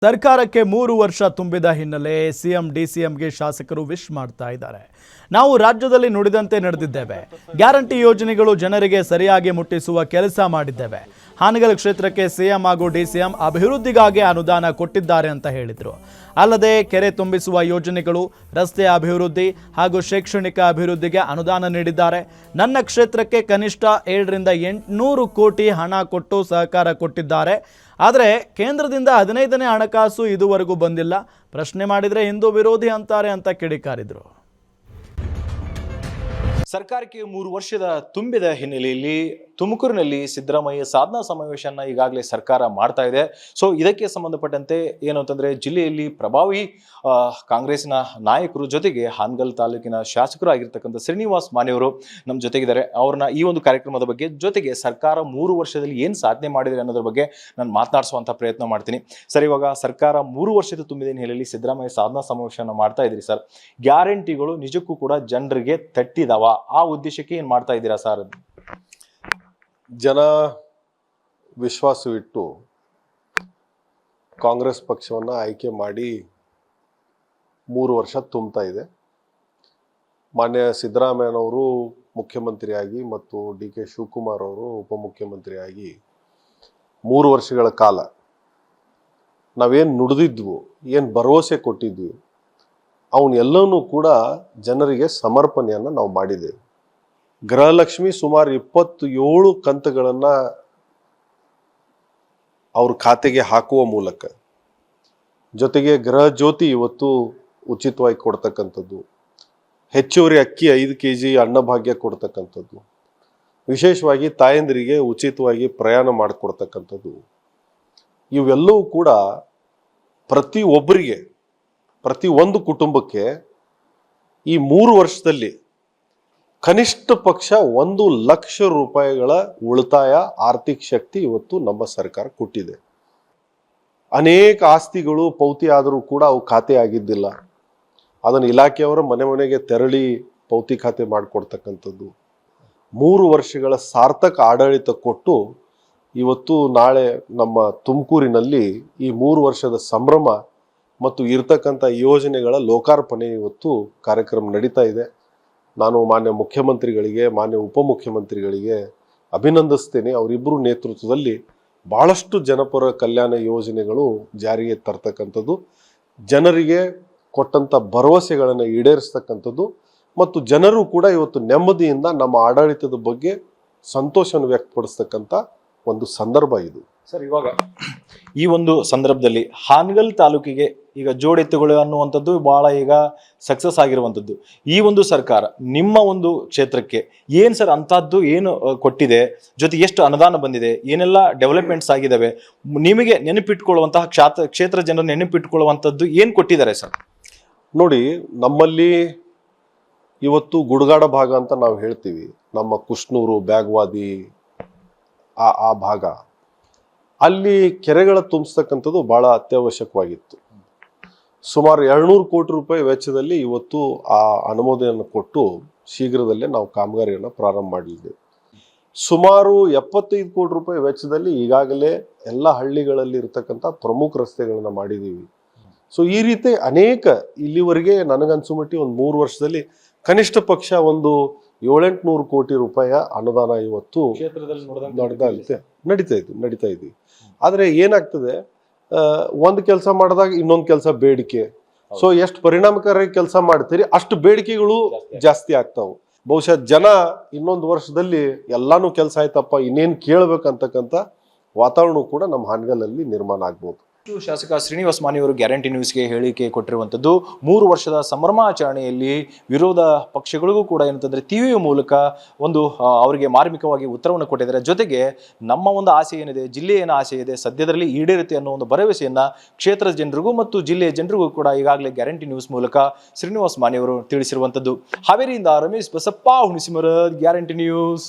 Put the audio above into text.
ಸರ್ಕಾರಕ್ಕೆ 3 ವರ್ಷ ತುಂಬಿದ ಹಿನ್ನೆಲೆ ಸಿಎಂ ಡಿಸಿಎಂಗೆ ಶಾಸಕರು ವಿಶ್ ಮಾಡ್ತಾ ಇದ್ದಾರೆ. ನಾವು ರಾಜ್ಯದಲ್ಲಿ ನುಡಿದಂತೆ ನಡೆದಿದ್ದೇವೆ. ಗ್ಯಾರಂಟಿ ಯೋಜನೆಗಳು ಜನರಿಗೆ ಸರಿಯಾಗಿ ಮುಟ್ಟಿಸುವ ಕೆಲಸ ಮಾಡಿದ್ದೇವೆ. ಹಾನಗಲ್ ಕ್ಷೇತ್ರಕ್ಕೆ ಸಿಎಂ ಹಾಗೂ ಡಿಸಿಎಂ ಅಭಿವೃದ್ಧಿಗಾಗಿ ಅನುದಾನ ಕೊಟ್ಟಿದ್ದಾರೆ ಅಂತ ಹೇಳಿದರು. ಅಲ್ಲದೆ ಕೆರೆ ತುಂಬಿಸುವ ಯೋಜನೆಗಳು, ರಸ್ತೆ ಅಭಿವೃದ್ಧಿ ಹಾಗೂ ಶೈಕ್ಷಣಿಕ ಅಭಿವೃದ್ಧಿಗೆ ಅನುದಾನ ನೀಡಿದ್ದಾರೆ. ನನ್ನ ಕ್ಷೇತ್ರಕ್ಕೆ ಕನಿಷ್ಠ 7 ರಿಂದ 800 ಕೋಟಿ ಹಣ ಕೊಟ್ಟು ಸಹಕಾರ ಕೊಟ್ಟಿದ್ದಾರೆ. ಆದರೆ ಕೇಂದ್ರದಿಂದ 15ನೇ ಹಣಕಾಸು ಇದುವರೆಗೂ ಬಂದಿಲ್ಲ. ಪ್ರಶ್ನೆ ಮಾಡಿದರೆ ಹಿಂದೂ ವಿರೋಧಿ ಅಂತಾರೆ ಅಂತ ಕಿಡಿಕಾರಿದ್ರು. ಸರ್ಕಾರಕ್ಕೆ 3 ವರ್ಷದ ತುಂಬಿದ ಹಿನ್ನೆಲೆಯಲ್ಲಿ ತುಮಕೂರಿನಲ್ಲಿ ಸಿದ್ದರಾಮಯ್ಯ ಸಾಧನಾ ಸಮಾವೇಶನ ಈಗಾಗಲೇ ಸರ್ಕಾರ ಮಾಡ್ತಾ ಇದೆ. ಸೊ ಇದಕ್ಕೆ ಸಂಬಂಧಪಟ್ಟಂತೆ ಏನು ಅಂತಂದ್ರೆ ಜಿಲ್ಲೆಯಲ್ಲಿ ಪ್ರಭಾವಿ ಕಾಂಗ್ರೆಸ್ನ ನಾಯಕರು ಜೊತೆಗೆ ಹಾನಗಲ್ ತಾಲೂಕಿನ ಶಾಸಕರಾಗಿರ್ತಕ್ಕಂಥ ಶ್ರೀನಿವಾಸ್ ಮಾನೆಯವರು ನಮ್ಮ ಜೊತೆಗಿದ್ದಾರೆ. ಅವ್ರನ್ನ ಈ ಒಂದು ಕಾರ್ಯಕ್ರಮದ ಬಗ್ಗೆ ಜೊತೆಗೆ ಸರ್ಕಾರ 3 ವರ್ಷದಲ್ಲಿ ಏನು ಸಾಧನೆ ಮಾಡಿದೆ ಅನ್ನೋದ್ರ ಬಗ್ಗೆ ನಾನು ಮಾತನಾಡಿಸುವಂತ ಪ್ರಯತ್ನ ಮಾಡ್ತೀನಿ. ಸರ್, ಇವಾಗ ಸರ್ಕಾರ 3 ವರ್ಷದ ತುಂಬಿದ ಹಿನ್ನೆಲೆಯಲ್ಲಿ ಸಿದ್ದರಾಮಯ್ಯ ಸಾಧನಾ ಸಮಾವೇಶನ ಮಾಡ್ತಾ ಇದ್ರಿ ಸರ್. ಗ್ಯಾರಂಟಿಗಳು ನಿಜಕ್ಕೂ ಕೂಡ ಜನರಿಗೆ ತಟ್ಟಿದಾವ? ಆ ಉದ್ದೇಶಕ್ಕೆ ಏನ್ ಮಾಡ್ತಾ ಇದ್ದೀರಾ ಸರ್? ಜನ ವಿಶ್ವಾಸವಿಟ್ಟು ಕಾಂಗ್ರೆಸ್ ಪಕ್ಷವನ್ನು ಆಯ್ಕೆ ಮಾಡಿ 3 ವರ್ಷ ತುಂಬ್ತಾ ಇದೆ. ಮಾನ್ಯ ಸಿದ್ದರಾಮಯ್ಯನವರು ಮುಖ್ಯಮಂತ್ರಿಯಾಗಿ ಮತ್ತು ಡಿ ಕೆ ಶಿವಕುಮಾರ್ ಅವರು ಉಪಮುಖ್ಯಮಂತ್ರಿಯಾಗಿ 3 ವರ್ಷಗಳ ಕಾಲ ನಾವೇನು ನುಡಿದಿದ್ವು, ಏನು ಭರವಸೆ ಕೊಟ್ಟಿದ್ವಿ, ಅವನ್ನೆಲ್ಲವೂ ಕೂಡ ಜನರಿಗೆ ಸಮರ್ಪಣೆಯನ್ನು ನಾವು ಮಾಡಿದ್ದೇವೆ. ಗೃಹಲಕ್ಷ್ಮಿ ಸುಮಾರು 27 ಕಂತುಗಳನ್ನು ಅವ್ರ ಖಾತೆಗೆ ಹಾಕುವ ಮೂಲಕ, ಜೊತೆಗೆ ಗೃಹ ಜ್ಯೋತಿ ಇವತ್ತು ಉಚಿತವಾಗಿ ಕೊಡ್ತಕ್ಕಂಥದ್ದು, ಹೆಚ್ಚುವರಿ ಅಕ್ಕಿ 5 kg ಅನ್ನಭಾಗ್ಯ ಕೊಡ್ತಕ್ಕಂಥದ್ದು, ವಿಶೇಷವಾಗಿ ತಾಯಂದಿರಿಗೆ ಉಚಿತವಾಗಿ ಪ್ರಯಾಣ ಮಾಡಿಕೊಡ್ತಕ್ಕಂಥದ್ದು, ಇವೆಲ್ಲವೂ ಕೂಡ ಪ್ರತಿಯೊಬ್ಬರಿಗೆ, ಪ್ರತಿ ಒಂದು ಕುಟುಂಬಕ್ಕೆ ಈ 3 ವರ್ಷದಲ್ಲಿ ಕನಿಷ್ಠ ಪಕ್ಷ 1 ಲಕ್ಷ ರೂಪಾಯಿಗಳ ಉಳಿತಾಯ ಆರ್ಥಿಕ ಶಕ್ತಿ ಇವತ್ತು ನಮ್ಮ ಸರ್ಕಾರ ಕೊಟ್ಟಿದೆ. ಅನೇಕ ಆಸ್ತಿಗಳು ಪೌತಿ ಆದರೂ ಕೂಡ ಅವು ಖಾತೆ ಆಗಿದ್ದಿಲ್ಲ. ಅದನ್ನು ಇಲಾಖೆಯವರ ಮನೆ ಮನೆಗೆ ತೆರಳಿ ಪೌತಿ ಖಾತೆ ಮಾಡಿಕೊಡ್ತಕ್ಕಂಥದ್ದು, 3 ವರ್ಷಗಳ ಸಾರ್ಥಕ ಆಡಳಿತ ಕೊಟ್ಟು ಇವತ್ತು ನಾಳೆ ನಮ್ಮ ತುಮಕೂರಿನಲ್ಲಿ ಈ 3 ವರ್ಷದ ಸಂಭ್ರಮ ಮತ್ತು ಇರ್ತಕ್ಕಂಥ ಯೋಜನೆಗಳ ಲೋಕಾರ್ಪಣೆ ಇವತ್ತು ಕಾರ್ಯಕ್ರಮ ನಡೀತಾ ಇದೆ. ನಾನು ಮಾನ್ಯ ಮುಖ್ಯಮಂತ್ರಿಗಳಿಗೆ, ಮಾನ್ಯ ಉಪಮುಖ್ಯಮಂತ್ರಿಗಳಿಗೆ ಅಭಿನಂದಿಸ್ತೇನೆ. ಅವರಿಬ್ಬರು ನೇತೃತ್ವದಲ್ಲಿ ಬಹಳಷ್ಟು ಜನಪರ ಕಲ್ಯಾಣ ಯೋಜನೆಗಳು ಜಾರಿಗೆ ತರ್ತಕ್ಕಂಥದ್ದು, ಜನರಿಗೆ ಕೊಟ್ಟಂಥ ಭರವಸೆಗಳನ್ನು ಈಡೇರಿಸ್ತಕ್ಕಂಥದ್ದು ಮತ್ತು ಜನರು ಕೂಡ ಇವತ್ತು ನೆಮ್ಮದಿಯಿಂದ ನಮ್ಮ ಆಡಳಿತದ ಬಗ್ಗೆ ಸಂತೋಷವನ್ನು ವ್ಯಕ್ತಪಡಿಸ್ತಕ್ಕಂಥ ಒಂದು ಸಂದರ್ಭ ಇದು. ಸರ್, ಇವಾಗ ಈ ಒಂದು ಸಂದರ್ಭದಲ್ಲಿ ಹಾನಗಲ್ ತಾಲೂಕಿಗೆ ಈಗ ಜೋಡೆತ್ತುಗಳು ಅನ್ನುವಂಥದ್ದು ಬಹಳ ಈಗ ಸಕ್ಸಸ್ ಆಗಿರುವಂಥದ್ದು. ಈ ಒಂದು ಸರ್ಕಾರ ನಿಮ್ಮ ಒಂದು ಕ್ಷೇತ್ರಕ್ಕೆ ಏನು ಸರ್ ಅಂಥದ್ದು ಏನು ಕೊಟ್ಟಿದೆ, ಜೊತೆಗೆ ಎಷ್ಟು ಅನುದಾನ ಬಂದಿದೆ, ಏನೆಲ್ಲ ಡೆವಲಪ್ಮೆಂಟ್ಸ್ ಆಗಿದ್ದಾವೆ, ನಿಮಗೆ ನೆನಪಿಟ್ಕೊಳ್ಳುವಂತಹ ಕ್ಷೇತ್ರ ಜನರು ನೆನಪಿಟ್ಕೊಳ್ಳುವಂಥದ್ದು ಏನು ಕೊಟ್ಟಿದ್ದಾರೆ ಸರ್? ನೋಡಿ, ನಮ್ಮಲ್ಲಿ ಇವತ್ತು ಗುಡ್ಗಾಡ ಭಾಗ ಅಂತ ನಾವು ಹೇಳ್ತೀವಿ. ನಮ್ಮ ಕುಷ್ನೂರು, ಬ್ಯಾಗವಾದಿ ಆ ಭಾಗ, ಅಲ್ಲಿ ಕೆರೆಗಳ ತುಂಬಿಸ್ತಕ್ಕಂಥದ್ದು ಬಹಳ ಅತ್ಯವಶ್ಯಕವಾಗಿತ್ತು. ಸುಮಾರು 200 ಕೋಟಿ ರೂಪಾಯಿ ವೆಚ್ಚದಲ್ಲಿ ಇವತ್ತು ಆ ಅನುಮೋದನೆಯನ್ನು ಕೊಟ್ಟು ಶೀಘ್ರದಲ್ಲೇ ನಾವು ಕಾಮಗಾರಿಯನ್ನು ಪ್ರಾರಂಭ ಮಾಡಲಿದ್ದೇವೆ. ಸುಮಾರು 75 ಕೋಟಿ ರೂಪಾಯಿ ವೆಚ್ಚದಲ್ಲಿ ಈಗಾಗಲೇ ಎಲ್ಲ ಹಳ್ಳಿಗಳಲ್ಲಿ ಇರ್ತಕ್ಕಂಥ ಪ್ರಮುಖ ರಸ್ತೆಗಳನ್ನು ಮಾಡಿದ್ದೀವಿ. ಸೊ ಈ ರೀತಿ ಅನೇಕ, ಇಲ್ಲಿವರೆಗೆ ನನಗನ್ಸು ಮಟ್ಟಿಗೆ ಒಂದು 3 ವರ್ಷದಲ್ಲಿ ಕನಿಷ್ಠ ಪಕ್ಷ ಒಂದು 700-800 ಕೋಟಿ ರೂಪಾಯಿಯ ಅನುದಾನ ಇವತ್ತು ನಡೀತಾ ಇದೆ. ಆದರೆ ಏನಾಗ್ತದೆ, ಒಂದು ಕೆಲಸ ಮಾಡಿದಾಗ ಇನ್ನೊಂದು ಕೆಲಸ ಬೇಡಿಕೆ. ಸೊ ಎಷ್ಟು ಪರಿಣಾಮಕಾರಿ ಕೆಲಸ ಮಾಡ್ತೀರಿ ಅಷ್ಟು ಬೇಡಿಕೆಗಳು ಜಾಸ್ತಿ ಆಗ್ತಾವೆ. ಬಹುಶಃ ಜನ ಇನ್ನೊಂದು ವರ್ಷದಲ್ಲಿ ಎಲ್ಲಾನು ಕೆಲಸ ಆಯ್ತಪ್ಪ, ಇನ್ನೇನು ಕೇಳಬೇಕಂತಕ್ಕಂಥ ವಾತಾವರಣ ಕೂಡ ನಮ್ಮ ಹಾನಗಲಲ್ಲಿ ನಿರ್ಮಾಣ ಆಗ್ಬೋದು. ಶಾಸಕ ಶ್ರೀನಿವಾಸ್ ಮಾನೆಯವರು ಗ್ಯಾರಂಟಿ ನ್ಯೂಸ್ಗೆ ಹೇಳಿಕೆ ಕೊಟ್ಟಿರುವಂಥದ್ದು 3 ವರ್ಷದ ಸಂಭ್ರಮಾಚರಣೆಯಲ್ಲಿ ವಿರೋಧ ಪಕ್ಷಗಳಿಗೂ ಕೂಡ ಏನಂತಂದ್ರೆ ಟಿವಿಯ ಮೂಲಕ ಒಂದು ಅವರಿಗೆ ಮಾರ್ಮಿಕವಾಗಿ ಉತ್ತರವನ್ನು ಕೊಟ್ಟಿದ್ದಾರೆ. ಜೊತೆಗೆ ನಮ್ಮ ಒಂದು ಆಸೆ ಏನಿದೆ, ಜಿಲ್ಲೆಯ ಏನು ಆಸೆ ಇದೆ, ಸದ್ಯದಲ್ಲಿ ಈಡೇರುತ್ತೆ ಅನ್ನೋ ಒಂದು ಭರವಸೆಯನ್ನ ಕ್ಷೇತ್ರದ ಜನರಿಗೂ ಮತ್ತು ಜಿಲ್ಲೆಯ ಜನರಿಗೂ ಕೂಡ ಈಗಾಗಲೇ ಗ್ಯಾರಂಟಿ ನ್ಯೂಸ್ ಮೂಲಕ ಶ್ರೀನಿವಾಸ್ ಮಾನೆಯವರು ತಿಳಿಸಿರುವಂಥದ್ದು. ಹಾವೇರಿಯಿಂದ ರಮೇಶ್ ಬಸಪ್ಪ ಹುಣಸಿಮರದ ಗ್ಯಾರಂಟಿ ನ್ಯೂಸ್.